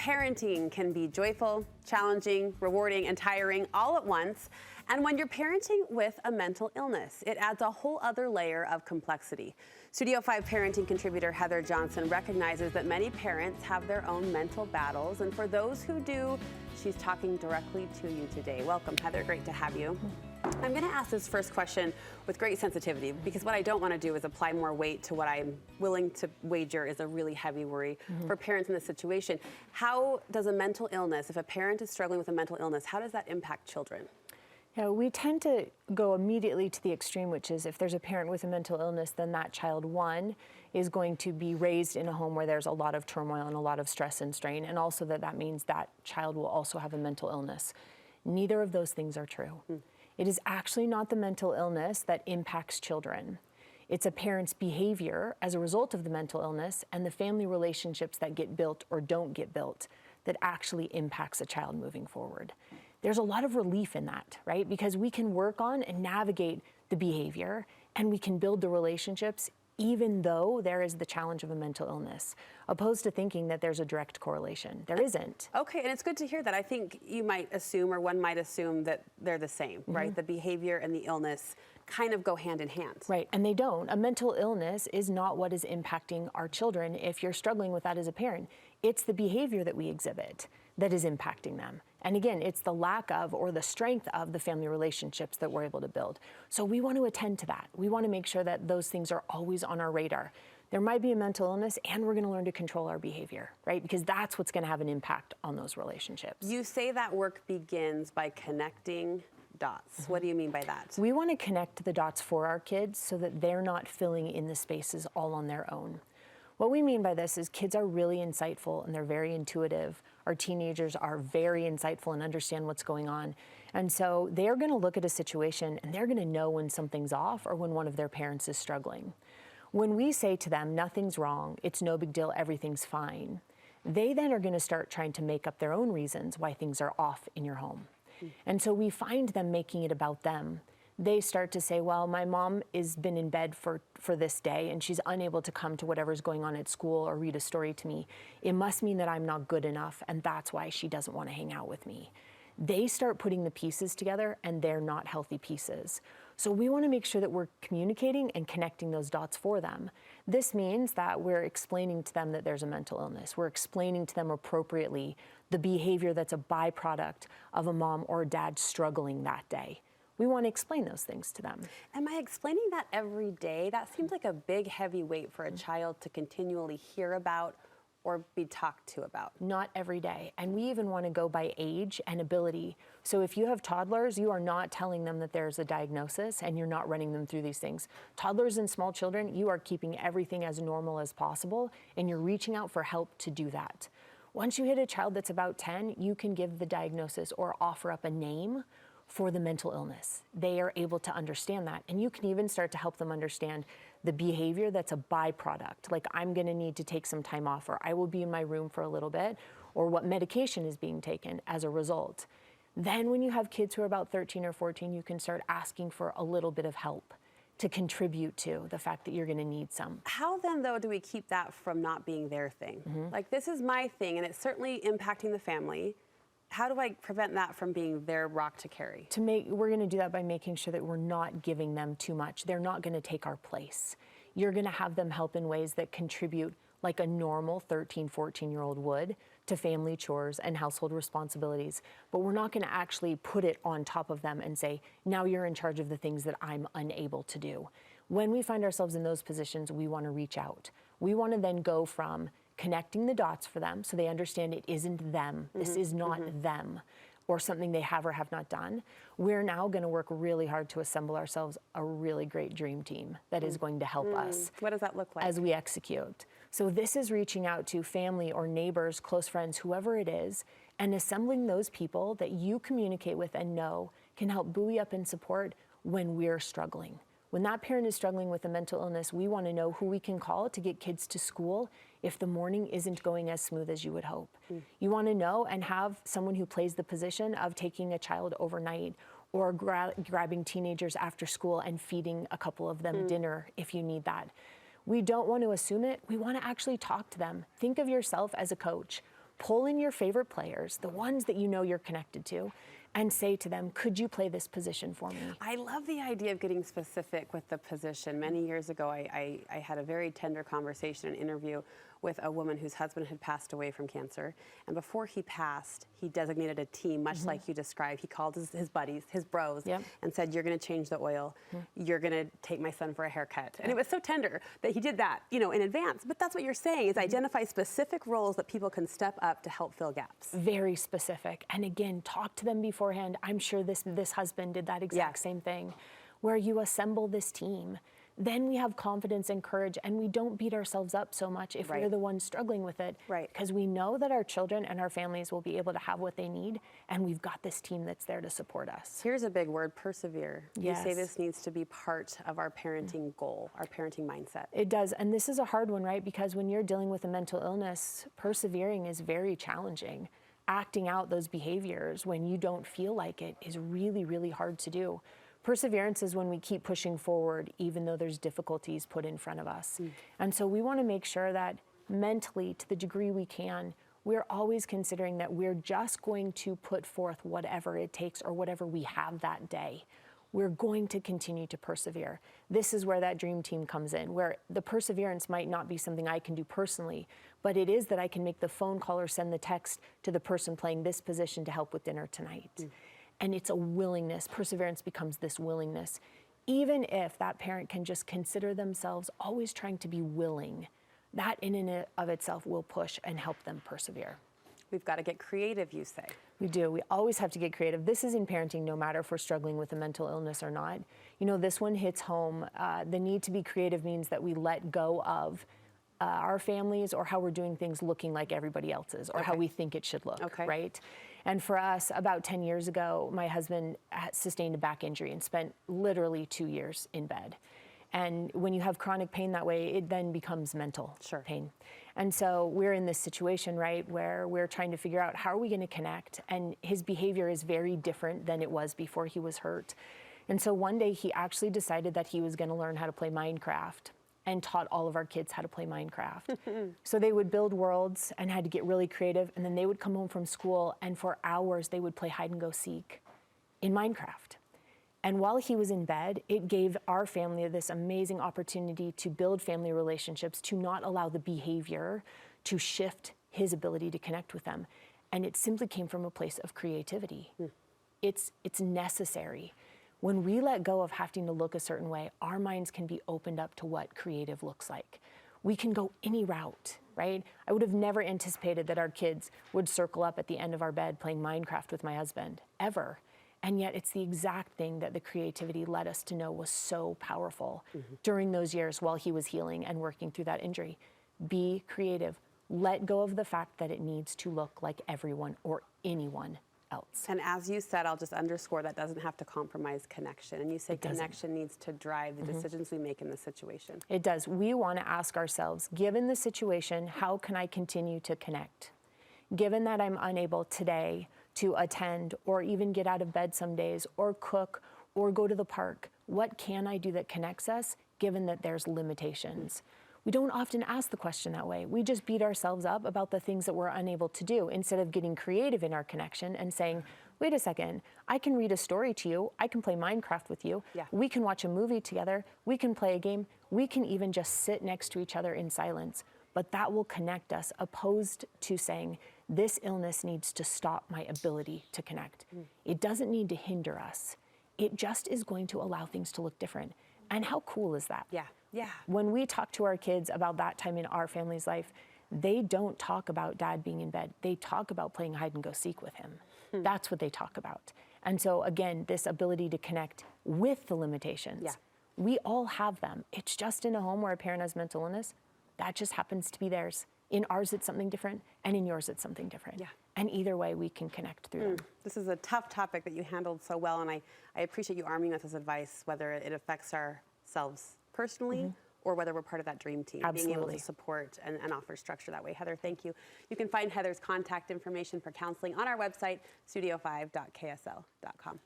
Parenting can be joyful, challenging, rewarding, and tiring all at once. And when you're parenting with a mental illness, it adds a whole other layer of complexity. Studio 5 parenting contributor Heather Johnson recognizes that many parents have their own mental battles. And for those who do, she's talking directly to you today. Welcome, Heather. Great to have you. I'm going to ask this first question with great sensitivity, because what I don't want to do is apply more weight to what I'm willing to wager is a really heavy worry for parents in this situation. How does a mental illness, if a parent is struggling with a mental illness, how does that impact children? Yeah, we tend to go immediately to the extreme, which is if there's a parent with a mental illness, then that child, one, is going to be raised in a home where there's a lot of turmoil and a lot of stress and strain, and also that means that child will also have a mental illness. Neither of those things are true. It is actually not the mental illness that impacts children. It's a parent's behavior as a result of the mental illness and the family relationships that get built or don't get built that actually impacts a child moving forward. There's a lot of relief in that, right? Because we can work on and navigate the behavior and we can build the relationships even though there is the challenge of a mental illness, opposed to thinking that there's a direct correlation. There isn't. Okay, and it's good to hear that. I think you might assume, or one might assume, that they're the same, right? The behavior and the illness kind of go hand in hand. Right, and they don't. A mental illness is not what is impacting our children if you're struggling with that as a parent. It's the behavior that we exhibit that is impacting them. And again, it's the lack of or the strength of the family relationships that we're able to build. So we want to attend to that. We want to make sure that those things are always on our radar. There might be a mental illness and we're going to learn to control our behavior, right? Because that's what's going to have an impact on those relationships. You say that work begins by connecting dots. What do you mean by that? We want to connect the dots for our kids so that they're not filling in the spaces all on their own. What we mean by this is kids are really insightful and they're very intuitive. Our teenagers are very insightful and understand what's going on. And so they're going to look at a situation and they're going to know when something's off or when one of their parents is struggling. When we say to them, nothing's wrong, it's no big deal, everything's fine, they then are going to start trying to make up their own reasons why things are off in your home. And so we find them making it about them. They start to say, well, my mom has been in bed for this day and she's unable to come to whatever's going on at school or read a story to me. It must mean that I'm not good enough and that's why she doesn't want to hang out with me. They start putting the pieces together and they're not healthy pieces. So we want to make sure that we're communicating and connecting those dots for them. This means that we're explaining to them that there's a mental illness. We're explaining to them appropriately the behavior that's a byproduct of a mom or a dad struggling that day. We want to explain those things to them. Am I explaining that every day? That seems like a big, heavy weight for a child to continually hear about or be talked to about. Not every day. And we even want to go by age and ability. So if you have toddlers, you are not telling them that there's a diagnosis and you're not running them through these things. Toddlers and small children, you are keeping everything as normal as possible and you're reaching out for help to do that. Once you hit a child that's about 10, you can give the diagnosis or offer up a name for the mental illness. They are able to understand that. And you can even start to help them understand the behavior that's a byproduct, like I'm gonna need to take some time off, or I will be in my room for a little bit, or what medication is being taken as a result. Then when you have kids who are about 13 or 14, you can start asking for a little bit of help to contribute to the fact that you're gonna need some. How then, though, do we keep that from not being their thing? Like, this is my thing, and it's certainly impacting the family. How do I prevent that from being their rock to carry? We're going to do that by making sure that we're not giving them too much. They're not going to take our place. You're going to have them help in ways that contribute like a normal 13, 14-year-old would to family chores and household responsibilities. But we're not going to actually put it on top of them and say, now you're in charge of the things that I'm unable to do. When we find ourselves in those positions, we want to reach out. We want to then go from connecting the dots for them so they understand it isn't them, this is not them, or something they have or have not done. We're now going to work really hard to assemble ourselves a really great dream team that is going to help us. What does that look like? As we execute. So this is reaching out to family or neighbors, close friends, whoever it is, and assembling those people that you communicate with and know can help buoy up and support when we're struggling. When that parent is struggling with a mental illness, we want to know who we can call to get kids to school if the morning isn't going as smooth as you would hope. You want to know and have someone who plays the position of taking a child overnight or grabbing teenagers after school and feeding a couple of them dinner if you need that. We don't want to assume it. We want to actually talk to them. Think of yourself as a coach. pull in your favorite players, the ones that you know you're connected to, and say to them, could you play this position for me? I love the idea of getting specific with the position. Many years ago, I had a very tender conversation, an interview with a woman whose husband had passed away from cancer. And before he passed, he designated a team, much like you described. He called his buddies, his bros, and said, you're going to change the oil. You're going to take my son for a haircut. And it was so tender that he did that, in advance. But that's what you're saying, is identify specific roles that people can step up to help fill gaps. Very specific. And again, talk to them beforehand. I'm sure this husband did that exact same thing, where you assemble this team. Then we have confidence and courage, and we don't beat ourselves up so much if we're the ones struggling with it. Because we know that our children and our families will be able to have what they need, and we've got this team that's there to support us. Here's a big word, persevere. Yes. You say this needs to be part of our parenting goal, our parenting mindset. It does, and this is a hard one, right? Because when you're dealing with a mental illness, persevering is very challenging. Acting out those behaviors when you don't feel like it is really, really hard to do. Perseverance is when we keep pushing forward, even though there's difficulties put in front of us. And so we want to make sure that mentally, to the degree we can, we're always considering that we're just going to put forth whatever it takes or whatever we have that day. We're going to continue to persevere. This is where that dream team comes in, where the perseverance might not be something I can do personally, but it is that I can make the phone call or send the text to the person playing this position to help with dinner tonight. And it's a willingness. Perseverance becomes this willingness. Even if that parent can just consider themselves always trying to be willing, that in and of itself will push and help them persevere. We've got to get creative, you say. We do. We always have to get creative. This is in parenting, no matter if we're struggling with a mental illness or not. This one hits home. The need to be creative means that we let go of our families or how we're doing things looking like everybody else's or how we think it should look, right? And for us, about 10 years ago, my husband sustained a back injury and spent literally 2 years in bed. And when you have chronic pain that way, it then becomes mental pain. And so we're in this situation, right, where we're trying to figure out how are we going to connect? And his behavior is very different than it was before he was hurt. And so one day he actually decided that he was going to learn how to play Minecraft and taught all of our kids how to play Minecraft. So they would build worlds and had to get really creative, and then they would come home from school, and for hours they would play hide and go seek in Minecraft. And while he was in bed, it gave our family this amazing opportunity to build family relationships, to not allow the behavior to shift his ability to connect with them. And it simply came from a place of creativity. It's necessary. When we let go of having to look a certain way, our minds can be opened up to what creative looks like. We can go any route, right? I would have never anticipated that our kids would circle up at the end of our bed playing Minecraft with my husband, ever. And yet it's the exact thing that the creativity led us to know was so powerful during those years while he was healing and working through that injury. Be creative. Let go of the fact that it needs to look like everyone or anyone else. And as you said, I'll just underscore that doesn't have to compromise connection. And you say connection needs to drive the decisions we make in the situation. It does. We want to ask ourselves, given the situation, how can I continue to connect? Given that I'm unable today to attend or even get out of bed some days or cook or go to the park, what can I do that connects us, given that there's limitations? We don't often ask the question that way. We just beat ourselves up about the things that we're unable to do instead of getting creative in our connection and saying, wait a second, I can read a story to you. I can play Minecraft with you. We can watch a movie together. We can play a game. We can even just sit next to each other in silence. But that will connect us, opposed to saying, this illness needs to stop my ability to connect. It doesn't need to hinder us. It just is going to allow things to look different. And how cool is that? When we talk to our kids about that time in our family's life, they don't talk about dad being in bed. They talk about playing hide and go seek with him. That's what they talk about. And so again, this ability to connect with the limitations, we all have them. It's just in a home where a parent has mental illness, that just happens to be theirs. In ours, it's something different, and in yours, it's something different. And either way, we can connect through them. This is a tough topic that you handled so well, and I appreciate you arming us with advice, whether it affects ourselves personally or whether we're part of that dream team, being able to support and offer structure that way. Heather, thank you. You can find Heather's contact information for counseling on our website, studio5.ksl.com.